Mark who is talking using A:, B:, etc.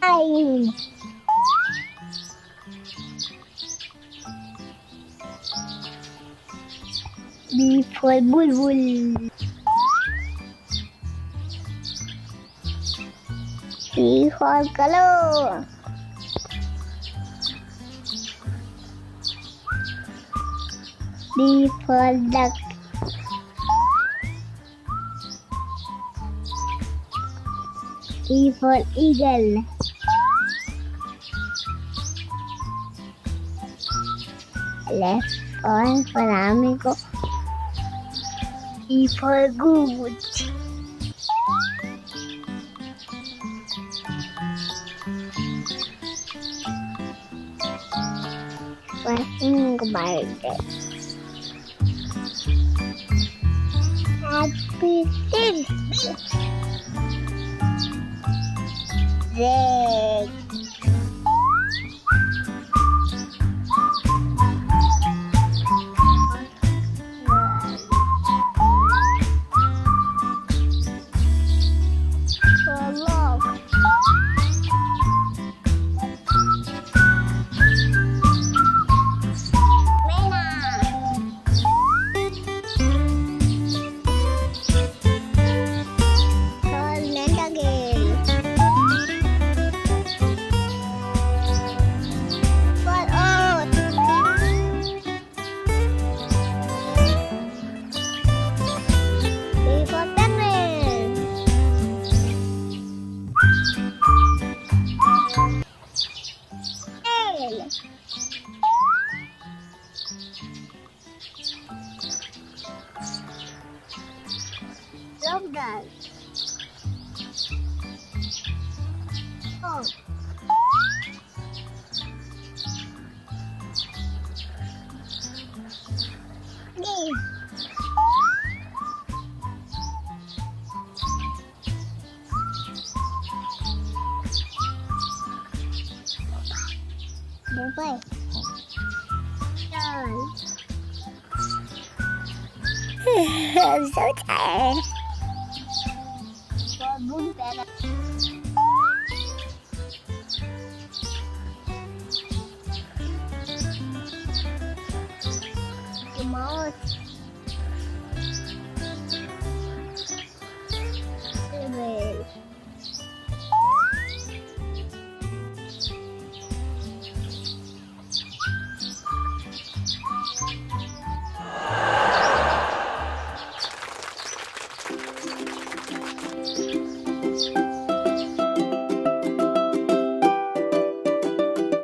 A: I. B for bulbul. C for color. D for duck. E for eagle. F for flamingo. G for goose. For bird. Happy birthday. Z. For log. Love that. Oh. Game. Bye-bye. Done. I'm so tired.